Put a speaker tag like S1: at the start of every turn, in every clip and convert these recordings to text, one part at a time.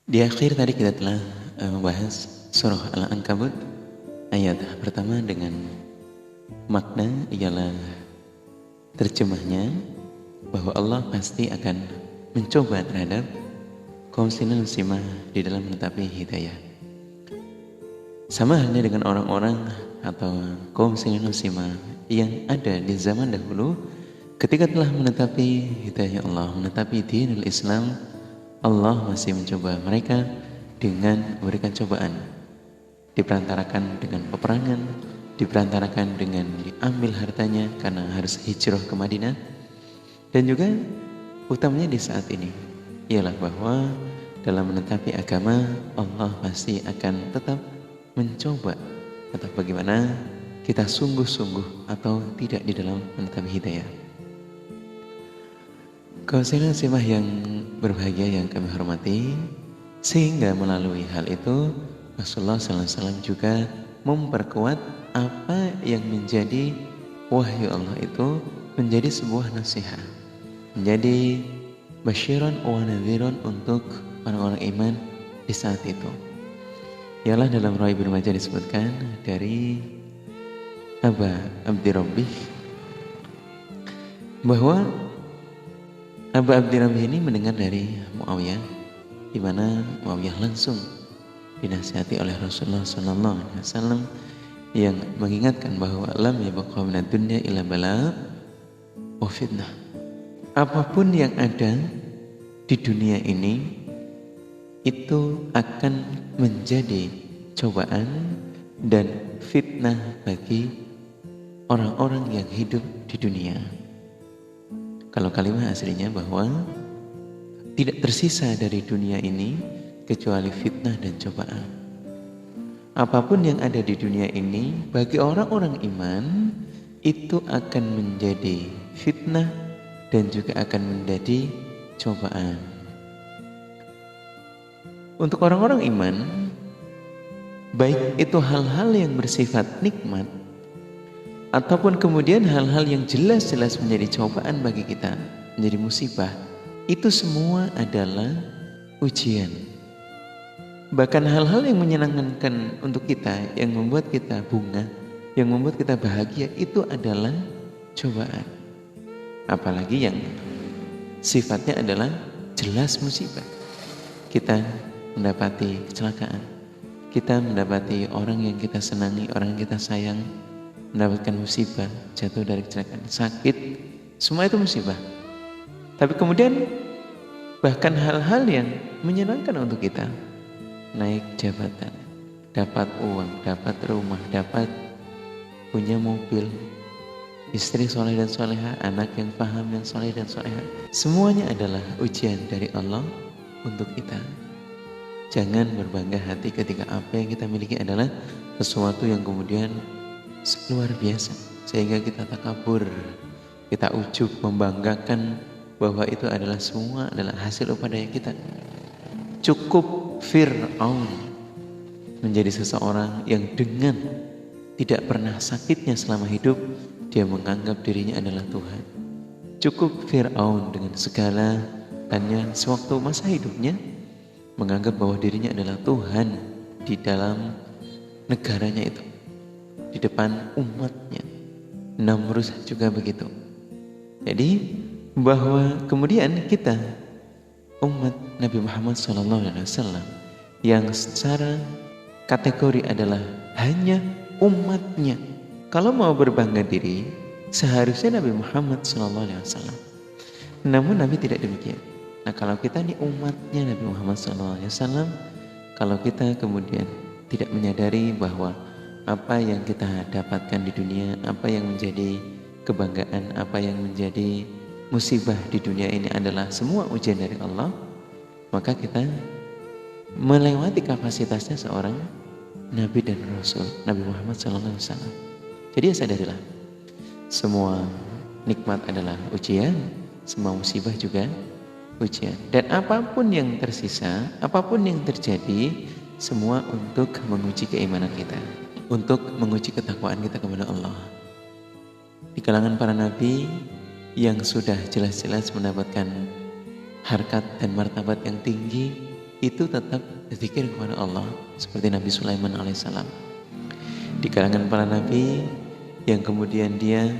S1: Di akhir tadi kita telah membahas surah Al-Ankabut ayat pertama dengan makna ialah terjemahnya bahwa Allah pasti akan mencoba terhadap kaum muslimah di dalam menetapi hidayah. Sama halnya dengan orang-orang atau kaum muslimah yang ada di zaman dahulu ketika telah menetapi hidayah Allah, menetapi dinul Islam, Allah masih mencoba mereka dengan memberikan cobaan. Diperantarakan dengan peperangan, diperantarakan dengan diambil hartanya karena harus hijrah ke Madinah. Dan juga utamanya di saat ini ialah bahwa dalam menetapi agama Allah pasti akan tetap mencoba atau bagaimana kita sungguh-sungguh atau tidak di dalam menetapi hidayah. Kaum muslimah yang berbahagia yang kami hormati, sehingga melalui hal itu Rasulullah SAW juga memperkuat apa yang menjadi wahyu Allah itu menjadi sebuah nasihat, menjadi basyiran wa nadhiran untuk orang-orang iman di saat itu. Ialah dalam Riwayat Ibnu Majah disebutkan dari Abu Abdirrabbih bahwa Abu Abdirrabbih ini mendengar dari Muawiyah, di mana Muawiyah langsung dinasihati oleh Rasulullah SAW yang mengingatkan bahwa lam yabqa minad dunya illa bala wa fitnah. Apapun yang ada di dunia ini itu akan menjadi cobaan dan fitnah bagi orang-orang yang hidup di dunia. Kalau kalimat aslinya bahwa tidak tersisa dari dunia ini kecuali fitnah dan cobaan. Apapun yang ada di dunia ini bagi orang-orang iman itu akan menjadi fitnah dan juga akan menjadi cobaan. Untuk orang-orang iman, baik itu hal-hal yang bersifat nikmat ataupun kemudian hal-hal yang jelas-jelas menjadi cobaan bagi kita, menjadi musibah, itu semua adalah ujian. Bahkan hal-hal yang menyenangkan untuk kita, yang membuat kita bunga, yang membuat kita bahagia, itu adalah cobaan. Apalagi yang sifatnya adalah jelas musibah. Kita mendapati kecelakaan, kita mendapati orang yang kita senangi, orang yang kita sayang mendapatkan musibah, jatuh dari kecelakaan, sakit, semua itu musibah. Tapi kemudian bahkan hal-hal yang menyenangkan untuk kita, naik jabatan, dapat uang, dapat rumah, dapat punya mobil, istri soleh dan soleha, anak yang paham yang soleh dan soleha, semuanya adalah ujian dari Allah untuk kita. Jangan berbangga hati ketika apa yang kita miliki adalah sesuatu yang kemudian luar biasa sehingga kita takabur, kita ujub, membanggakan bahwa itu adalah semua adalah hasil upaya kita. Cukup Fir'aun menjadi seseorang yang dengan tidak pernah sakitnya selama hidup dia menganggap dirinya adalah Tuhan. Cukup Fir'aun dengan segala tanya sewaktu masa hidupnya menganggap bahwa dirinya adalah Tuhan di dalam negaranya itu, di depan umatnya. Namrud juga begitu. Jadi bahwa kemudian kita umat Nabi Muhammad SAW yang secara kategori adalah hanya umatnya, kalau mau berbangga diri seharusnya Nabi Muhammad SAW. Namun Nabi tidak demikian. Nah kalau kita ini umatnya Nabi Muhammad SAW, kalau kita kemudian tidak menyadari bahwa apa yang kita dapatkan di dunia, apa yang menjadi kebanggaan, apa yang menjadi musibah di dunia ini adalah semua ujian dari Allah, maka kita melewati kapasitasnya seorang Nabi dan Rasul, Nabi Muhammad SAW. Jadi sadarilah, semua nikmat adalah ujian, semua musibah juga ujian. Dan apapun yang tersisa, apapun yang terjadi, semua untuk menguji keimanan kita, untuk menguji ketakwaan kita kepada Allah. Di kalangan para nabi yang sudah jelas-jelas mendapatkan harkat dan martabat yang tinggi, itu tetap zikir kepada Allah seperti Nabi Sulaiman alaihissalam. Di kalangan para nabi yang kemudian dia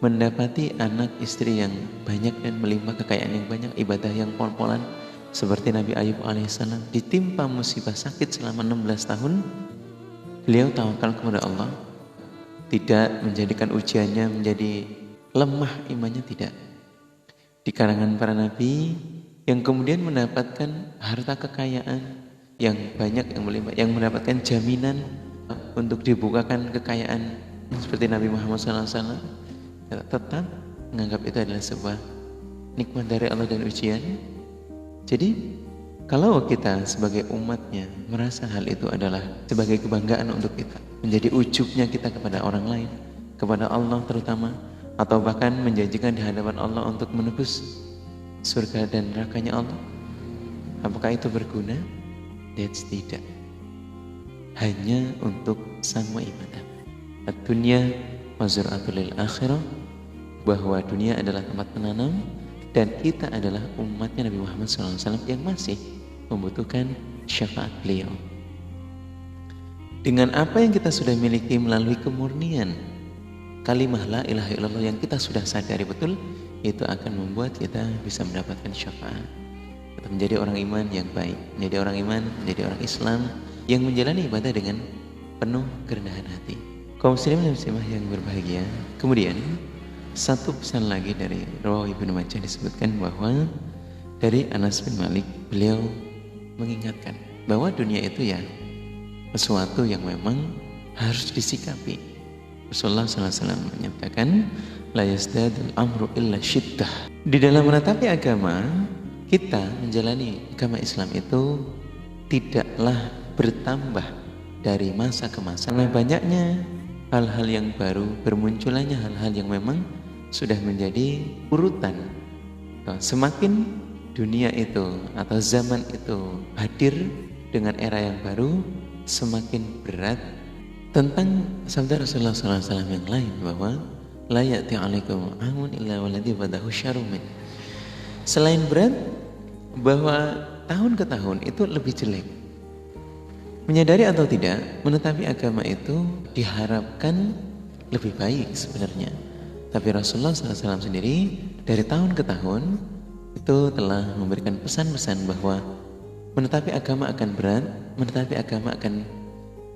S1: mendapati anak istri yang banyak dan melimpah kekayaan yang banyak, ibadah yang pol-polan seperti Nabi Ayub alaihissalam, ditimpa musibah sakit selama 16 tahun, beliau tawakal kepada Allah, tidak menjadikan ujiannya menjadi lemah imannya, tidak. Di kalangan para nabi yang kemudian mendapatkan harta kekayaan yang banyak, yang melimpah, yang mendapatkan jaminan untuk dibukakan kekayaan seperti Nabi Muhammad SAW, tetap menganggap itu adalah sebuah nikmat dari Allah dan ujian. Jadi kalau kita sebagai umatnya merasa hal itu adalah sebagai kebanggaan untuk kita, menjadi ujubnya kita kepada orang lain, kepada Allah terutama, atau bahkan menjanjikan di hadapan Allah untuk menebus surga dan nerakanya Allah, apakah itu berguna? That's tidak. Hanya untuk sama ibadah. Ad-dunya mazra'atul lil akhirah, bahwa dunia adalah tempat menanam dan kita adalah umatnya Nabi Muhammad SAW yang masih membutuhkan syafaat beliau. Dengan apa yang kita sudah miliki melalui kemurnian kalimah la ilaha illallah yang kita sudah sadari betul, itu akan membuat kita bisa mendapatkan syafaat. Kita menjadi orang iman yang baik, menjadi orang iman, menjadi orang Islam yang menjalani ibadah dengan penuh kerendahan hati. Kaum muslimin dan muslimah yang berbahagia, kemudian satu pesan lagi dari Rawi Ibnu Majah disebutkan bahwa dari Anas bin Malik, beliau mengingatkan bahwa dunia itu ya sesuatu yang memang harus disikapi. Rasulullah SAW menyatakan, la yazdadul amru illa syiddah. Di dalam menetapi agama, kita menjalani agama Islam itu tidaklah bertambah dari masa ke masa. Karena banyaknya hal-hal yang baru, bermunculannya hal-hal yang memang sudah menjadi urutan. Semakin dunia itu atau zaman itu hadir dengan era yang baru, semakin berat. Tentang sabda Rasulullah SAW yang lain bahwa la ya'ti 'alaikum 'amun illa waladhi badahu syarrun min. Selain berat, bahwa tahun ke tahun itu lebih jelek. Menyadari atau tidak, menetapi agama itu diharapkan lebih baik sebenarnya. Tapi Rasulullah SAW sendiri dari tahun ke tahun itu telah memberikan pesan-pesan bahwa menetapi agama akan berat, menetapi agama akan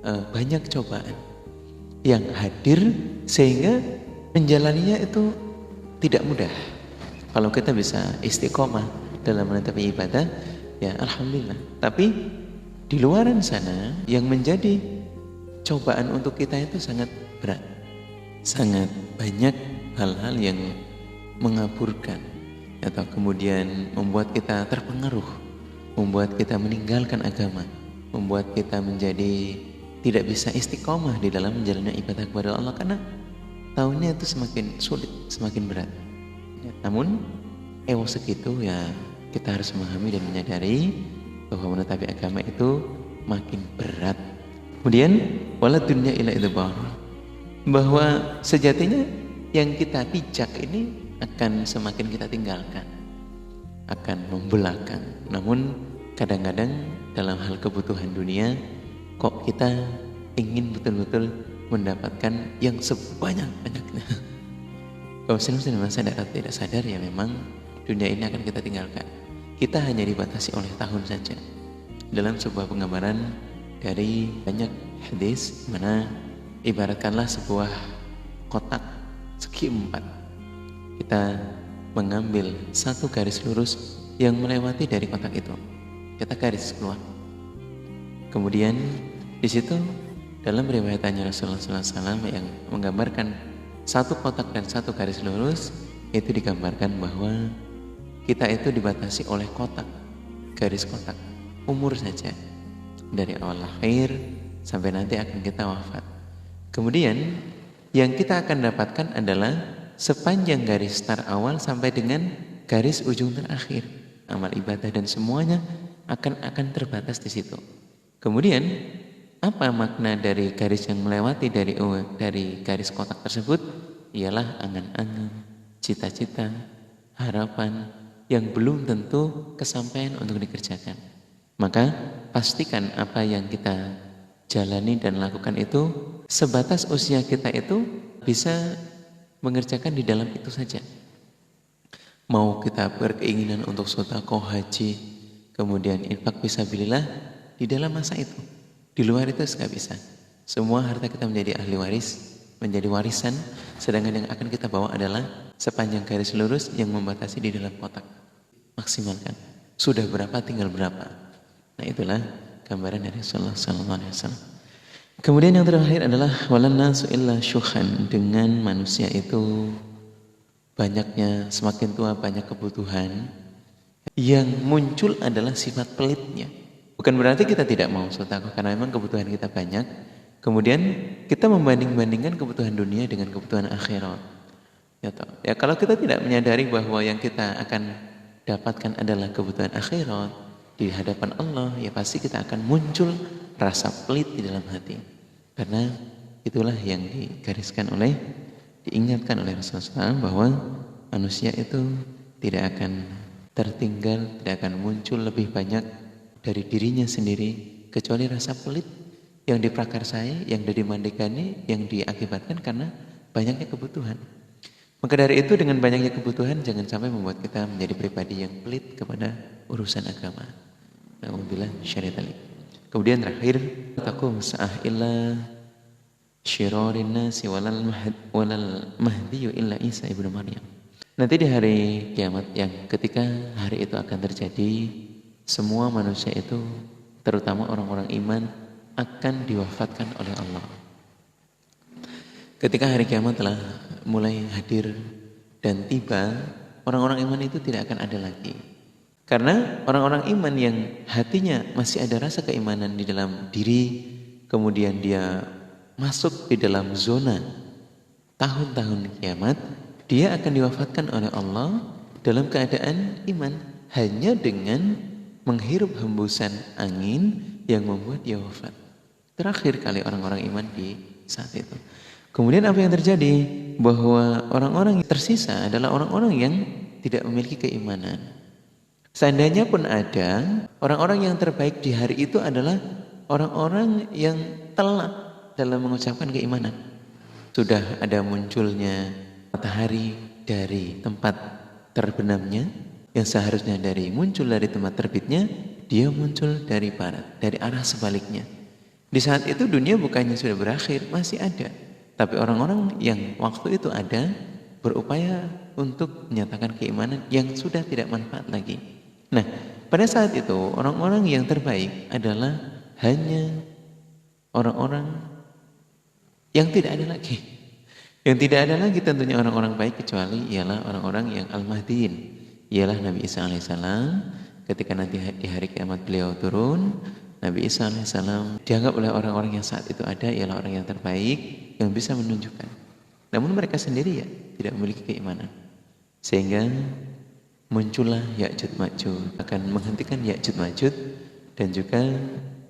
S1: banyak cobaan yang hadir sehingga menjalaninya itu tidak mudah. Kalau kita bisa istiqomah dalam menetapi ibadah, ya alhamdulillah. Tapi di luaran sana yang menjadi cobaan untuk kita itu sangat berat, sangat banyak hal-hal yang mengaburkan atau kemudian membuat kita terpengaruh, membuat kita meninggalkan agama, membuat kita menjadi tidak bisa istiqomah di dalam menjalani ibadah kepada Allah karena tahunnya itu semakin sulit, semakin berat. Ya, namun segitu ya kita harus memahami dan menyadari bahwa menetapi agama itu makin berat. Kemudian wala dunya ila idbar, bahwa sejatinya yang kita pijak ini akan semakin kita tinggalkan, akan membelakang. Namun kadang-kadang dalam hal kebutuhan dunia kok kita ingin betul-betul mendapatkan yang sebanyak-banyaknya. Kalau muslim sadar atau tidak sadar, ya memang dunia ini akan kita tinggalkan. Kita hanya dibatasi oleh tahun saja. Dalam sebuah penggambaran dari banyak hadis, mana ibaratkanlah sebuah kotak segi 4. Kita mengambil satu garis lurus yang melewati dari kotak itu. Kita garis keluar. Kemudian di situ dalam riwayatannya Rasulullah SAW yang menggambarkan satu kotak dan satu garis lurus, itu digambarkan bahwa kita itu dibatasi oleh kotak, garis kotak, umur saja, dari awal lahir sampai nanti akan kita wafat. Kemudian yang kita akan dapatkan adalah sepanjang garis start awal sampai dengan garis ujung terakhir. Amal ibadah dan semuanya akan terbatas di situ. Kemudian apa makna dari garis yang melewati dari garis kotak tersebut? Ialah angan-angan, cita-cita, harapan yang belum tentu kesampaian untuk dikerjakan. Maka pastikan apa yang kita jalani dan lakukan itu sebatas usia kita itu bisa mengerjakan di dalam itu saja. Mau kita berkeinginan untuk sedekah haji, kemudian infak fisabilillah di dalam masa itu. Di luar itu nggak bisa. Semua harta kita menjadi ahli waris, menjadi warisan, sedangkan yang akan kita bawa adalah sepanjang garis lurus yang membatasi di dalam kotak. Maksimalkan. Sudah berapa tinggal berapa. Nah itulah gambaran dari Rasulullah SAW. Kemudian yang terakhir adalah walan nasu illa syuhan, dengan manusia itu banyaknya, semakin tua banyak kebutuhan, yang muncul adalah sifat pelitnya. Bukan berarti kita tidak mau sedekah karena memang kebutuhan kita banyak. Kemudian kita membanding-bandingkan kebutuhan dunia dengan kebutuhan akhirat. Ya, kalau kita tidak menyadari bahwa yang kita akan dapatkan adalah kebutuhan akhirat di hadapan Allah, ya pasti kita akan muncul rasa pelit di dalam hati. Karena itulah yang diingatkan oleh Rasulullah SAW, bahwa manusia itu tidak akan tertinggal, tidak akan muncul lebih banyak dari dirinya sendiri kecuali rasa pelit yang diprakarsai, yang dimandekani, yang diakibatkan karena banyaknya kebutuhan. Maka dari itu dengan banyaknya kebutuhan jangan sampai membuat kita menjadi pribadi yang pelit kepada urusan agama. Alhamdulillah syariat. Kemudian terakhir, taqum sa'ah illa syirarin nasi walal mahdiyu illa Isa ibnu Maryam. Nanti di hari kiamat yang ketika hari itu akan terjadi, semua manusia itu, terutama orang-orang iman, akan diwafatkan oleh Allah. Ketika hari kiamat telah mulai hadir dan tiba, orang-orang iman itu tidak akan ada lagi. Karena orang-orang iman yang hatinya masih ada rasa keimanan di dalam diri, kemudian dia masuk di dalam zona tahun-tahun kiamat, dia akan diwafatkan oleh Allah dalam keadaan iman, hanya dengan menghirup hembusan angin yang membuat dia wafat. Terakhir kali orang-orang iman di saat itu. Kemudian apa yang terjadi? Bahwa orang-orang yang tersisa adalah orang-orang yang tidak memiliki keimanan. Seandainya pun ada, orang-orang yang terbaik di hari itu adalah orang-orang yang telat dalam mengucapkan keimanan. Sudah ada munculnya matahari dari tempat terbenamnya, yang seharusnya muncul dari tempat terbitnya, dia muncul dari barat, dari arah sebaliknya. Di saat itu dunia bukannya sudah berakhir, masih ada. Tapi orang-orang yang waktu itu ada berupaya untuk menyatakan keimanan yang sudah tidak manfaat lagi. Nah, pada saat itu orang-orang yang terbaik adalah hanya orang-orang yang tidak ada lagi. Yang tidak ada lagi tentunya orang-orang baik kecuali ialah orang-orang yang al-mahdiin. Ialah Nabi Isa alaihissalam. Ketika nanti di hari kiamat beliau turun, Nabi Isa alaihissalam dianggap oleh orang-orang yang saat itu ada ialah orang yang terbaik yang bisa menunjukkan. Namun mereka sendiri ya tidak memiliki keimanan. Sehingga muncullah Ya'juj Ma'juj, akan menghentikan Ya'juj Ma'juj dan juga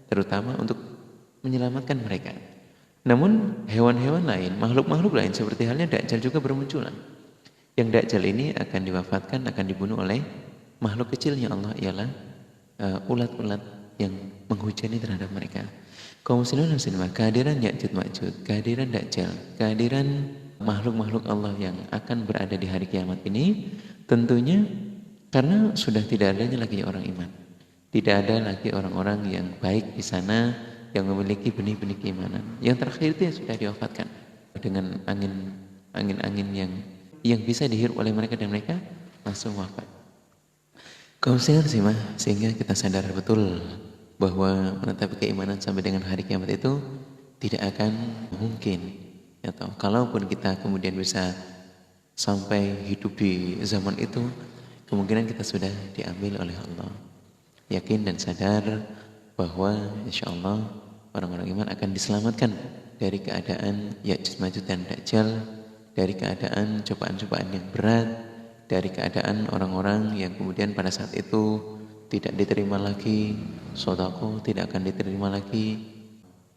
S1: terutama untuk menyelamatkan mereka. Namun hewan-hewan lain, makhluk-makhluk lain seperti halnya Dajjal juga bermunculan. Yang Dajjal ini akan diwafatkan, akan dibunuh oleh makhluk kecilnya Allah, ialah ulat-ulat yang menghujani terhadap mereka. Kaum muslimin dan muslimah, kehadiran Ya'juj Ma'juj, kehadiran Dajjal, kehadiran makhluk-makhluk Allah yang akan berada di hari kiamat ini tentunya karena sudah tidak adanya lagi orang iman. Tidak ada lagi orang-orang yang baik di sana yang memiliki benih-benih keimanan. Yang terakhir itu yang sudah diwafatkan dengan angin-angin yang bisa dihirup oleh mereka dan mereka langsung wafat. Kaum muslimin muslimah, sehingga kita sadar betul bahwa menetapi keimanan sampai dengan hari kiamat itu tidak akan mungkin. Atau kalaupun kita kemudian bisa sampai hidup di zaman itu, kemungkinan kita sudah diambil oleh Allah. Yakin dan sadar bahwa insya Allah orang-orang iman akan diselamatkan dari keadaan Ya'juj Ma'juj dan Dajjal, dari keadaan cobaan-cobaan yang berat, dari keadaan orang-orang yang kemudian pada saat itu tidak diterima lagi sedekah, tidak akan diterima lagi.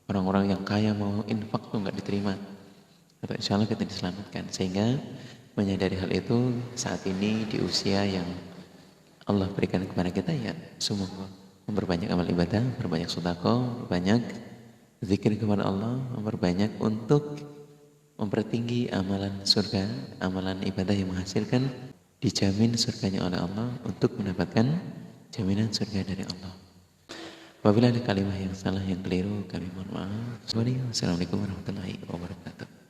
S1: Orang-orang yang kaya mau infak tuh nggak diterima. Atau insya Allah kita diselamatkan. Sehingga menyadari hal itu saat ini di usia yang Allah berikan kepada kita, ya sungguh memperbanyak amal ibadah, memperbanyak sedekah, memperbanyak zikir kepada Allah, memperbanyak untuk mempertinggi amalan surga, amalan ibadah yang menghasilkan dijamin surganya oleh Allah untuk mendapatkan jaminan surga dari Allah. Apabila ada kalimat yang salah, yang keliru, kami mohon maaf. Wassalamualaikum warahmatullahi wabarakatuh.